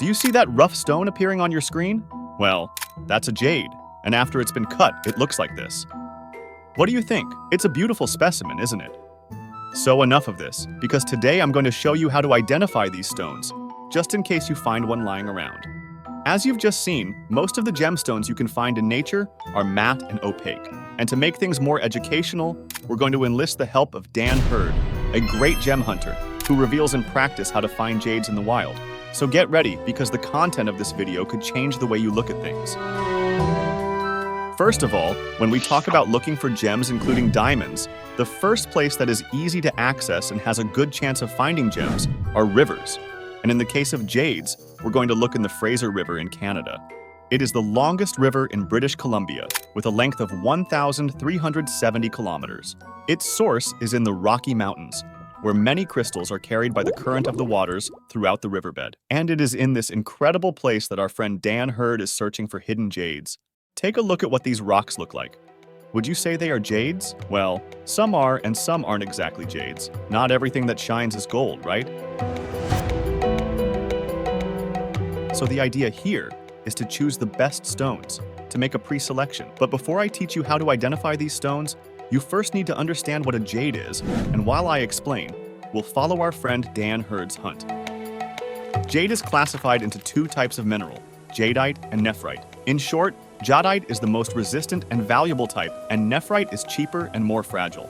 Do you see that rough stone appearing on your screen? Well, that's a jade, and after it's been cut, it looks like this. What do you think? It's a beautiful specimen, isn't it? So enough of this, because today I'm going to show you how to identify these stones, just in case you find one lying around. As you've just seen, most of the gemstones you can find in nature are matte and opaque. And to make things more educational, we're going to enlist the help of Dan Hurd, a great gem hunter, who reveals in practice how to find jades in the wild. So get ready, because the content of this video could change the way you look at things. First of all, when we talk about looking for gems including diamonds, the first place that is easy to access and has a good chance of finding gems are rivers. And in the case of jades, we're going to look in the Fraser River in Canada. It is the longest river in British Columbia, with a length of 1,370 kilometers. Its source is in the Rocky Mountains, where many crystals are carried by the current of the waters throughout the riverbed. And it is in this incredible place that our friend Dan Hurd is searching for hidden jades. Take a look at what these rocks look like. Would you say they are jades? Well, some are and some aren't exactly jades. Not everything that shines is gold, right? So the idea here is to choose the best stones, to make a pre-selection. But before I teach you how to identify these stones, you first need to understand what a jade is, and while I explain, we'll follow our friend Dan Hurd's hunt. Jade is classified into two types of mineral, jadeite and nephrite. In short, jadeite is the most resistant and valuable type, and nephrite is cheaper and more fragile.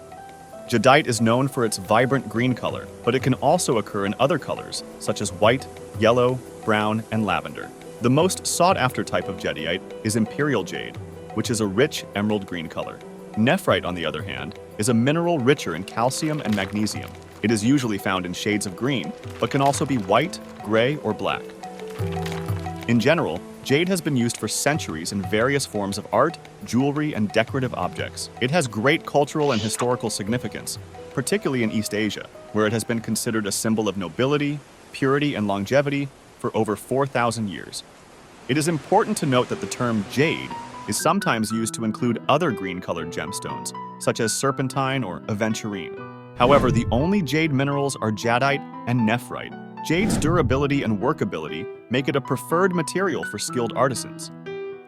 Jadeite is known for its vibrant green color, but it can also occur in other colors, such as white, yellow, brown, and lavender. The most sought-after type of jadeite is imperial jade, which is a rich emerald green color. Nephrite, on the other hand, is a mineral richer in calcium and magnesium. It is usually found in shades of green, but can also be white, gray, or black. In general, jade has been used for centuries in various forms of art, jewelry, and decorative objects. It has great cultural and historical significance, particularly in East Asia, where it has been considered a symbol of nobility, purity, and longevity for over 4,000 years. It is important to note that the term jade is sometimes used to include other green-colored gemstones, such as serpentine or aventurine. However, the only jade minerals are jadeite and nephrite. Jade's durability and workability make it a preferred material for skilled artisans.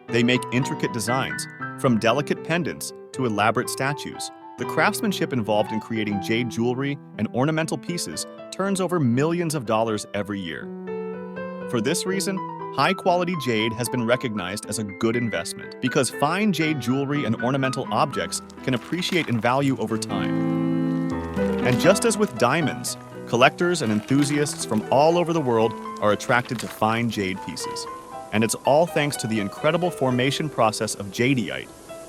They make intricate designs, from delicate pendants to elaborate statues. The craftsmanship involved in creating jade jewelry and ornamental pieces turns over millions of dollars every year. For this reason, high-quality jade has been recognized as a good investment, because fine jade jewelry and ornamental objects can appreciate in value over time. And just as with diamonds, collectors and enthusiasts from all over the world are attracted to fine jade pieces. And it's all thanks to the incredible formation process of jadeite,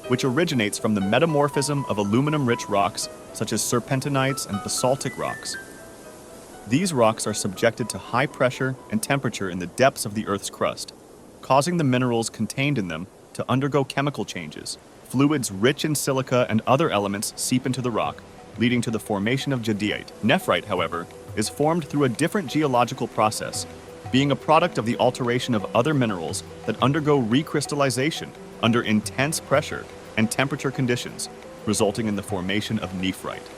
which originates from the metamorphism of aluminum-rich rocks such as serpentinites and basaltic rocks. These rocks are subjected to high pressure and temperature in the depths of the Earth's crust, causing the minerals contained in them to undergo chemical changes. Fluids rich in silica and other elements seep into the rock, leading to the formation of jadeite. Nephrite, however, is formed through a different geological process, being a product of the alteration of other minerals that undergo recrystallization under intense pressure and temperature conditions, resulting in the formation of nephrite.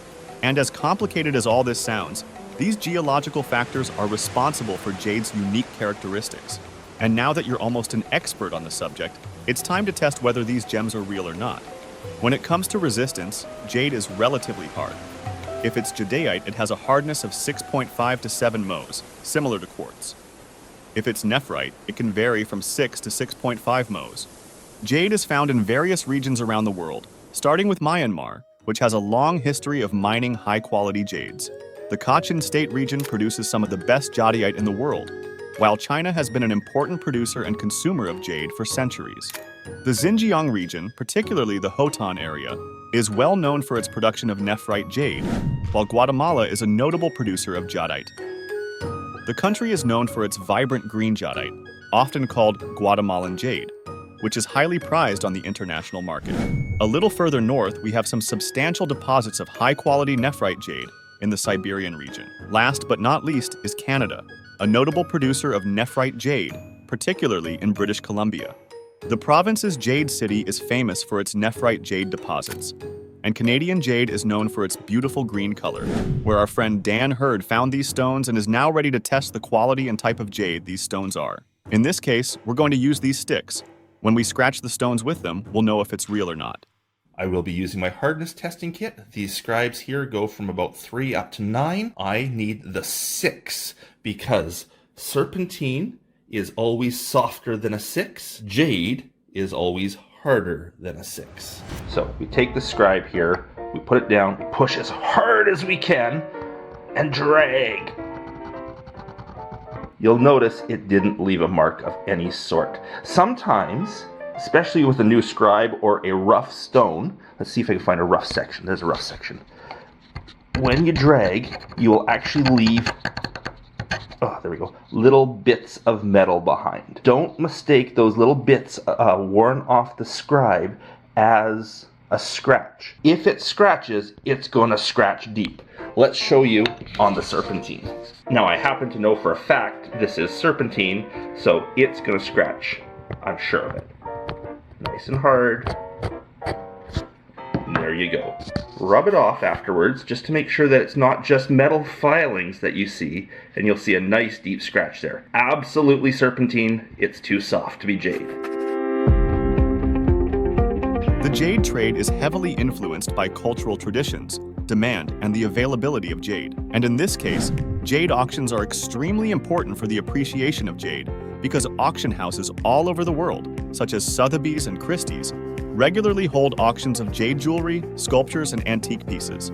And as complicated as all this sounds, these geological factors are responsible for jade's unique characteristics. And now that you're almost an expert on the subject, it's time to test whether these gems are real or not. When it comes to resistance, jade is relatively hard. If it's jadeite, it has a hardness of 6.5 to 7 Mohs, similar to quartz. If it's nephrite, it can vary from 6 to 6.5 Mohs. Jade is found in various regions around the world, starting with Myanmar, which has a long history of mining high-quality jades. The Kachin State region produces some of the best jadeite in the world, while China has been an important producer and consumer of jade for centuries. The Xinjiang region, particularly the Hotan area, is well known for its production of nephrite jade, while Guatemala is a notable producer of jadeite. The country is known for its vibrant green jadeite, often called Guatemalan jade, which is highly prized on the international market. A little further north, we have some substantial deposits of high-quality nephrite jade in the Siberian region. Last but not least is Canada, a notable producer of nephrite jade, particularly in British Columbia. The province's Jade City is famous for its nephrite jade deposits, and Canadian jade is known for its beautiful green color, where our friend Dan Hurd found these stones and is now ready to test the quality and type of jade these stones are. In this case, we're going to use these sticks. When we scratch the stones with them, we'll know if it's real or not. I will be using my hardness testing kit. These scribes here go from about 3 up to 9. I need the 6 because serpentine is always softer than a 6. Jade is always harder than a 6. So we take the scribe here, we put it down, push as hard as we can, and drag. You'll notice it didn't leave a mark of any sort. Sometimes, especially with a new scribe or a rough stone, let's see if I can find a rough section. There's a rough section. When you drag, you will actually leave, oh, there we go, little bits of metal behind. Don't mistake those little bits worn off the scribe as a scratch. If it scratches, it's going to scratch deep. Let's show you on the serpentine. Now I happen to know for a fact this is serpentine, so it's going to scratch. I'm sure of it. Nice and hard. And there you go. Rub it off afterwards just to make sure that it's not just metal filings that you see, and you'll see a nice deep scratch there. Absolutely serpentine. It's too soft to be jade. The jade trade is heavily influenced by cultural traditions, demand, and the availability of jade. And in this case, jade auctions are extremely important for the appreciation of jade because auction houses all over the world, such as Sotheby's and Christie's, regularly hold auctions of jade jewelry, sculptures, and antique pieces.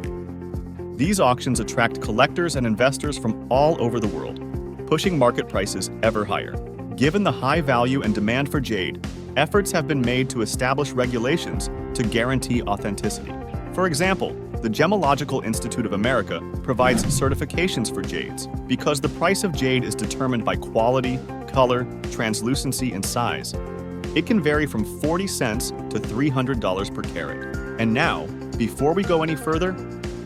These auctions attract collectors and investors from all over the world, pushing market prices ever higher. Given the high value and demand for jade, efforts have been made to establish regulations to guarantee authenticity. For example, the Gemological Institute of America provides certifications for jades because the price of jade is determined by quality, color, translucency, and size. It can vary from 40 cents to $300 per carat. And now, before we go any further,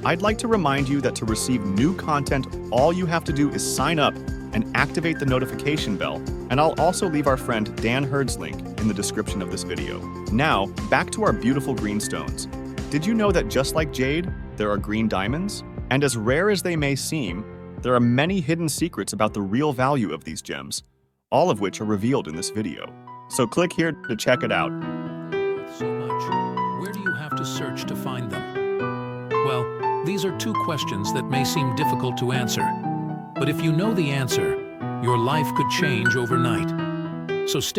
I'd like to remind you that to receive new content, all you have to do is sign up and activate the notification bell, and I'll also leave our friend Dan Hurd's link in the description of this video. Now, back to our beautiful green stones. Did you know that just like jade, there are green diamonds? And as rare as they may seem, there are many hidden secrets about the real value of these gems, all of which are revealed in this video. So click here to check it out. With so much, where do you have to search to find them? Well, these are two questions that may seem difficult to answer. But if you know the answer, your life could change overnight. So stick